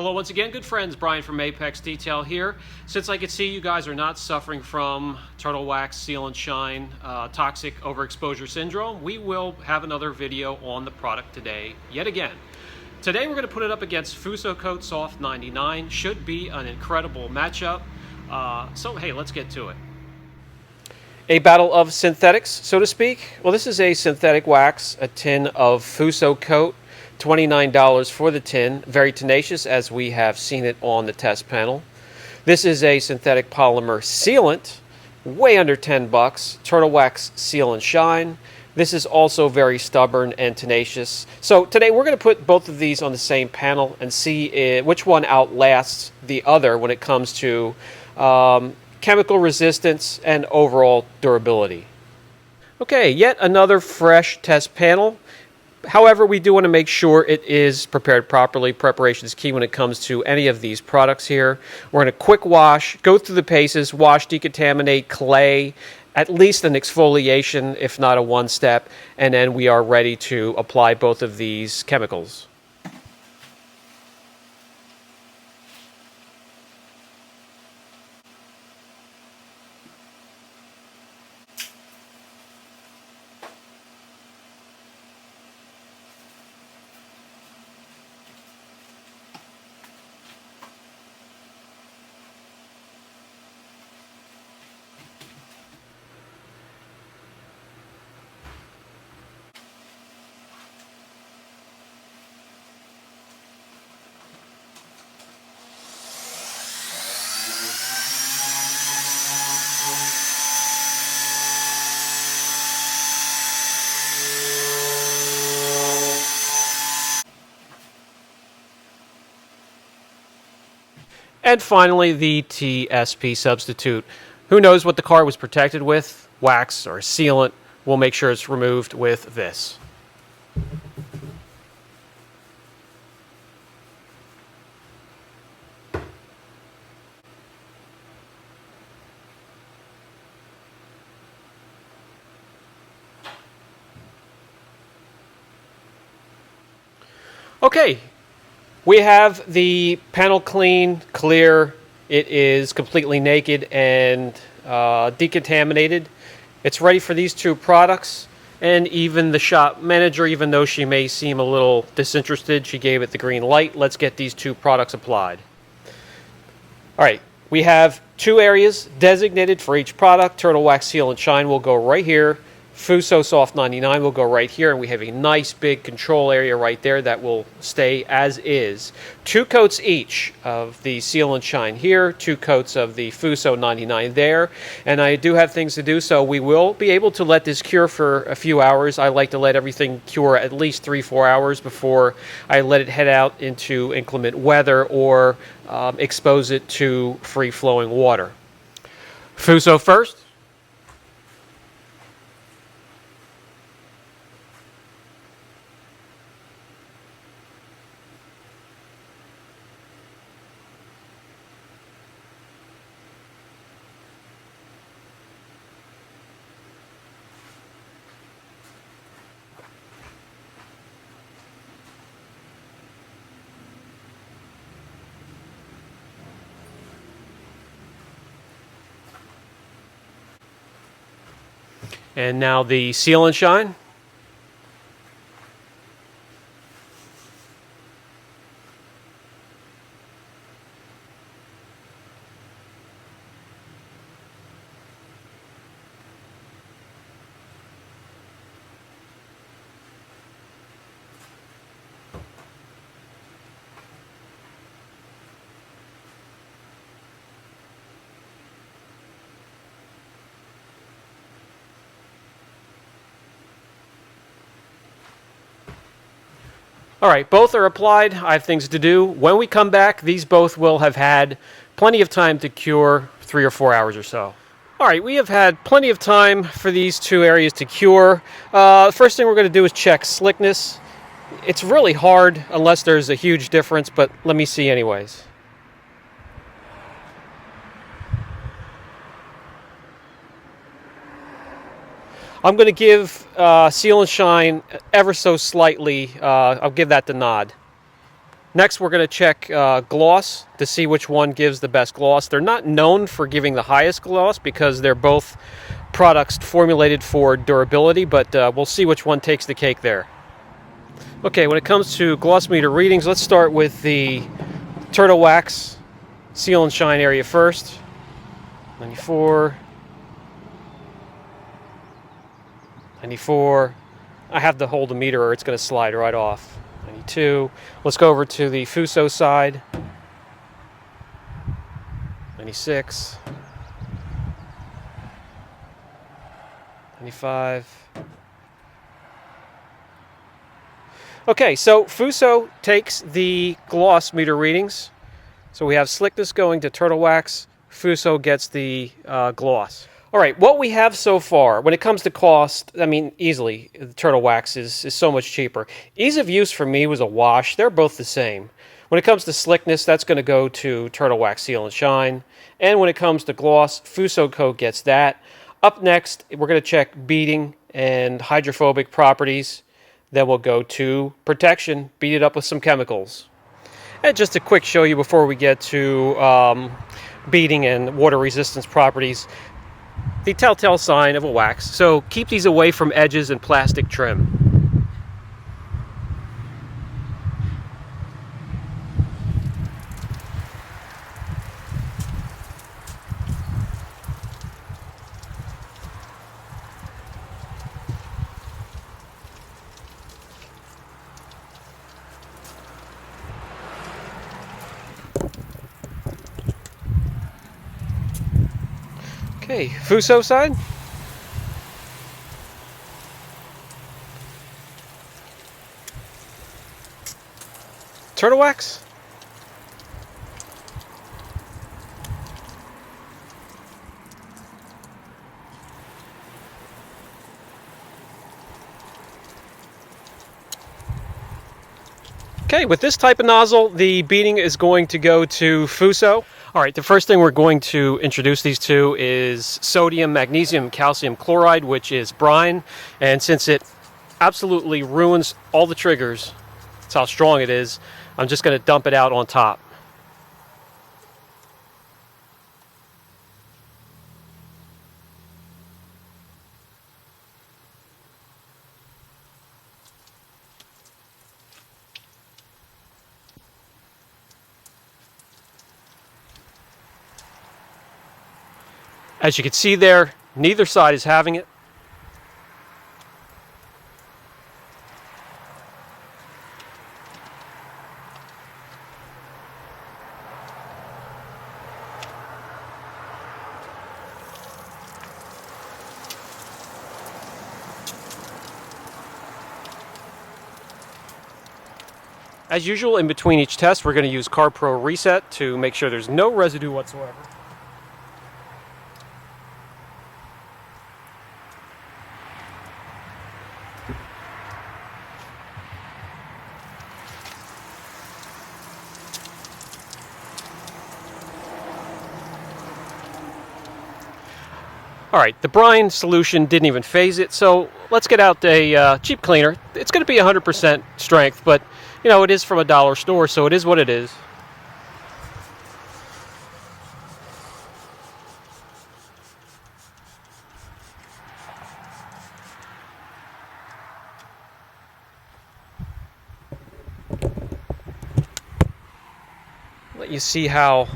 Hello once again, good friends. Brian from Apex Detail here. Since I can see you guys are not suffering from turtle wax, sealant shine, toxic overexposure syndrome, we will have another video on the product today, yet again. Today we're going to put it up against Fusso Coat Soft 99. Should be an incredible matchup. So hey, let's get to it. A battle of synthetics, so to speak. Well, this is a synthetic wax, a tin of Fusso Coat. $29 for the tin, very tenacious as we have seen it on the test panel. This is a synthetic polymer sealant, way under 10 bucks, turtle wax seal and shine. This is also very stubborn and tenacious. So today we're going to put both of these on the same panel and see which one outlasts the other when it comes to chemical resistance and overall durability. Okay, yet another fresh test panel. However, we do want to make sure it is prepared properly. Preparation is key when it comes to any of these products here. We're going to quick wash, go through the paces, wash, decontaminate, clay, at least an exfoliation, if not a one-step, and then we are ready to apply both of these chemicals. And finally, the TSP substitute. Who knows what the car was protected with? Wax or sealant. We'll make sure it's removed with this. Okay. We have the panel clean, clear. It is completely naked and decontaminated. It's ready for these two products. And even the shop manager, even though she may seem a little disinterested, she gave it the green light. Let's get these two products applied. All right, we have two areas designated for each product. Turtle Wax Seal and Shine will go right here. Fusso Soft 99 will go right here, and we have a nice big control area right there that will stay as is. 2 coats each of the Seal and Shine here, 2 coats of the Fusso 99 there, and I do have things to do, so we will be able to let this cure for a few hours. I like to let everything cure at least 3-4 hours before I let it head out into inclement weather or expose it to free-flowing water. Fusso first. And now the Seal and Shine. All right, both are applied. I have things to do. When we come back, these both will have had plenty of time to cure, 3 or 4 hours or so. All right, we have had plenty of time for these two areas to cure. The first thing we're going to do is check slickness. It's really hard unless there's a huge difference, but let me see anyways. I'm going to give Seal and Shine ever so slightly, I'll give that the nod. Next, we're going to check gloss to see which one gives the best gloss. They're not known for giving the highest gloss because they're both products formulated for durability, but we'll see which one takes the cake there. Okay, when it comes to gloss meter readings, let's start with the Turtle Wax Seal and Shine area first. 94. 94. I have to hold the meter or it's going to slide right off. 92. Let's go over to the Fusso side. 96. 95. Okay, so Fusso takes the gloss meter readings. So we have Slickness going to Turtle Wax. Fusso gets the gloss. All right, what we have so far, when it comes to cost, I mean, easily, the Turtle Wax is so much cheaper. Ease of use for me was a wash. They're both the same. When it comes to slickness, that's going to go to Turtle Wax Seal and Shine. And when it comes to gloss, Fusso Co. gets that. Up next, we're going to check beading and hydrophobic properties. Then we'll go to protection, beat it up with some chemicals. And just a quick show you before we get to beading and water resistance properties. The telltale sign of a wax. So keep these away from edges and plastic trim. Okay, Fusso side. Turtle Wax. Okay, with this type of nozzle, the beading is going to go to Fusso. All right, the first thing we're going to introduce these to is sodium, magnesium, calcium chloride, which is brine. And since it absolutely ruins all the triggers, that's how strong it is, I'm just going to dump it out on top. As you can see there, neither side is having it. As usual, in between each test, we're going to use Carb Pro Reset to make sure there's no residue whatsoever. All right, the brine solution didn't even phase it, so let's get out a cheap cleaner. It's going to be 100% strength, but you know, it is from a dollar store, so it is what it is. Let you see how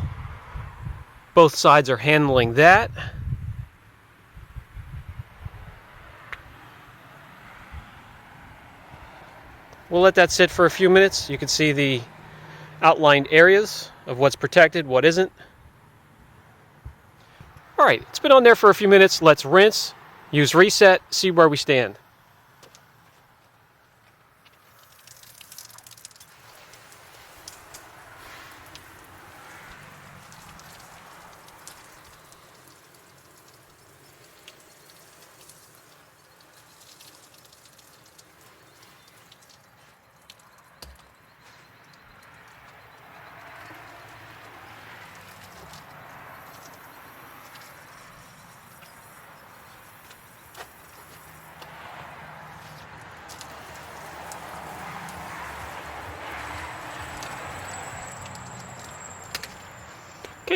both sides are handling that. We'll let that sit for a few minutes. You can see the outlined areas of what's protected, what isn't. All right, it's been on there for a few minutes. Let's rinse, use reset, see where we stand.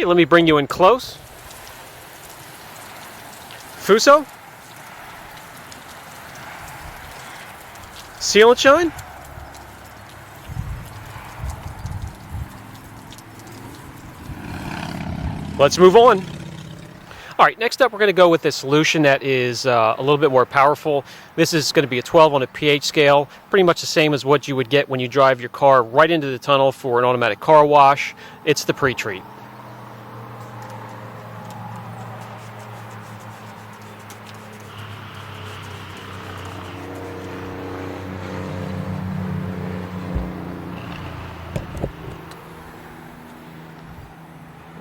Okay, let me bring you in close. Fusso. Sealant shine. Let's move on. All right, next up we're going to go with a solution that is a little bit more powerful. This is going to be a 12 on a pH scale, pretty much the same as what you would get when you drive your car right into the tunnel for an automatic car wash. It's the pre-treat.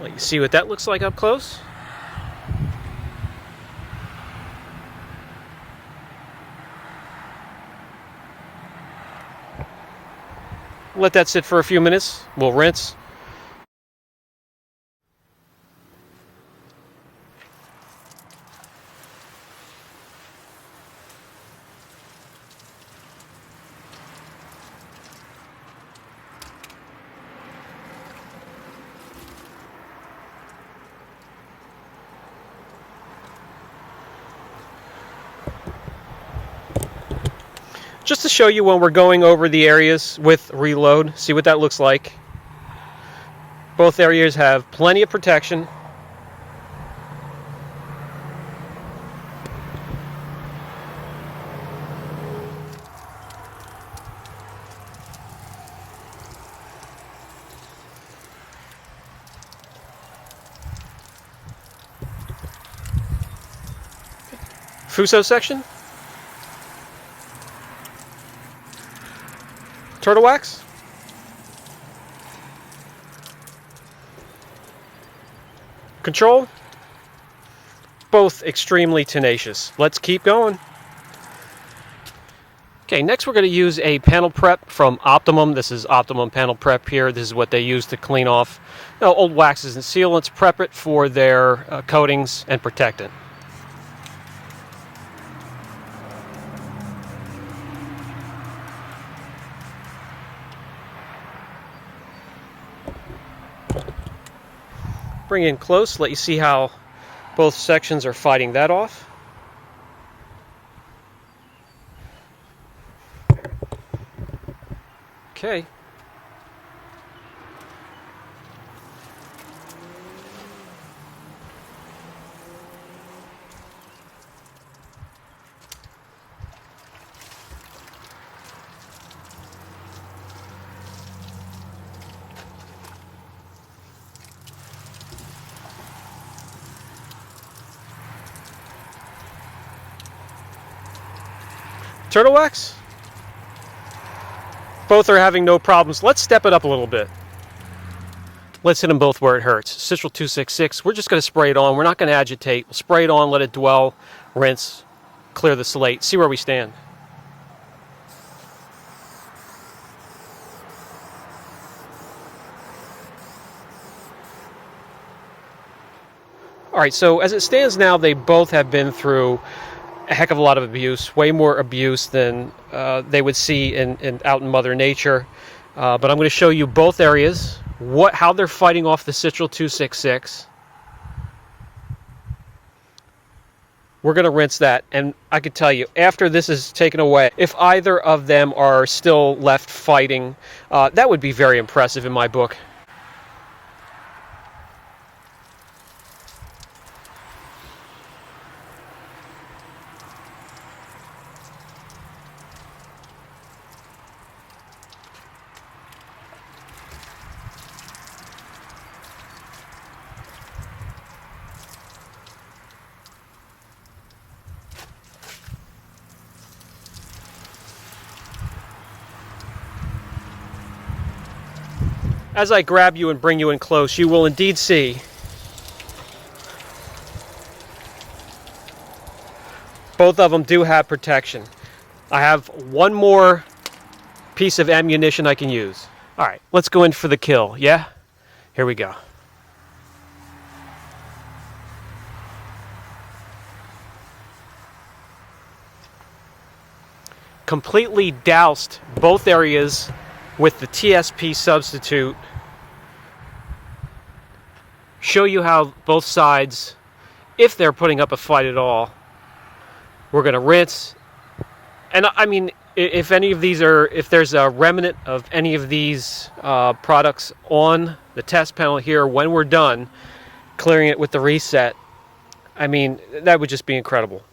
Let you see what that looks like up close. Let that sit for a few minutes. We'll rinse. Just to show you when we're going over the areas with reload, see what that looks like. Both areas have plenty of protection. Fusso section. Turtle wax. Control. Both extremely tenacious. Let's keep going. Okay, next we're going to use a panel prep from Optimum. This is Optimum panel prep here. This is what they use to clean off old waxes and sealants, prep it for their coatings and protectant. Bring in close, let you see how both sections are fighting that off. Okay. Turtle wax. Both are having no problems. Let's step it up a little bit. Let's hit them both where it hurts. Citral 266, we're just going to spray it on. We're not going to agitate. We'll spray it on, let it dwell, rinse, clear the slate, see where we stand. All right, so as it stands now, they both have been through a heck of a lot of abuse, way more abuse than they would see out in Mother Nature. But I'm going to show you both areas, how they're fighting off the Citral 266. We're going to rinse that, and I can tell you, after this is taken away, if either of them are still left fighting, that would be very impressive in my book. As I grab you and bring you in close, you will indeed see both of them do have protection. I have one more piece of ammunition I can use. All right, let's go in for the kill, yeah? Here we go. Completely doused both areas with the TSP substitute. show you how both sides, if they're putting up a fight at all, we're going to rinse. And I mean, if any of these are, if there's a remnant of any of these products on the test panel here when we're done clearing it with the reset, I mean, that would just be incredible.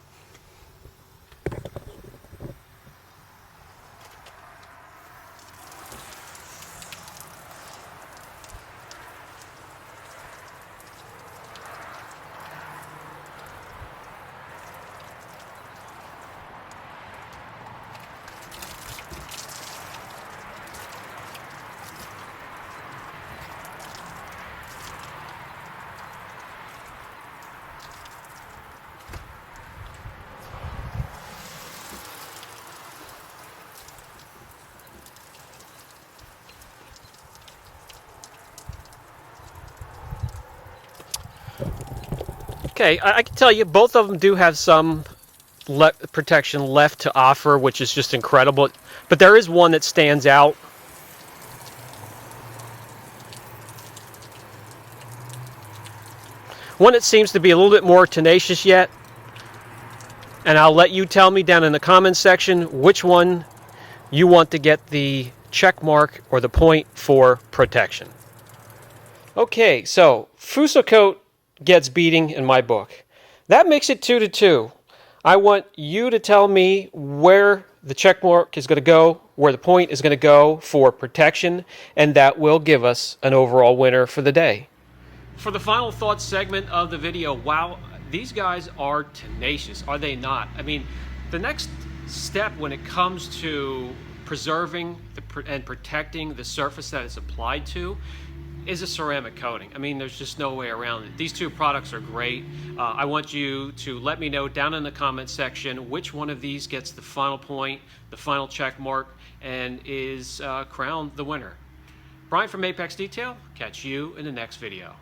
Okay, I can tell you both of them do have some protection left to offer, which is just incredible. But there is one that stands out. One that seems to be a little bit more tenacious yet. And I'll let you tell me down in the comments section which one you want to get the check mark or the point for protection. Okay, so Fusso coat gets beating in my book. That makes it 2-2. I want you to tell me where the check mark is going to go, where the point is going to go for protection, and that will give us an overall winner for the day. For the final thoughts segment of the video, wow, these guys are tenacious, are they not? I mean, the next step when it comes to preserving and protecting the surface that it's applied to is a ceramic coating. I mean, there's just no way around it. These two products are great. I want you to let me know down in the comment section which one of these gets the final point, the final check mark, and is crowned the winner. Brian from Apex Detail, catch you in the next video.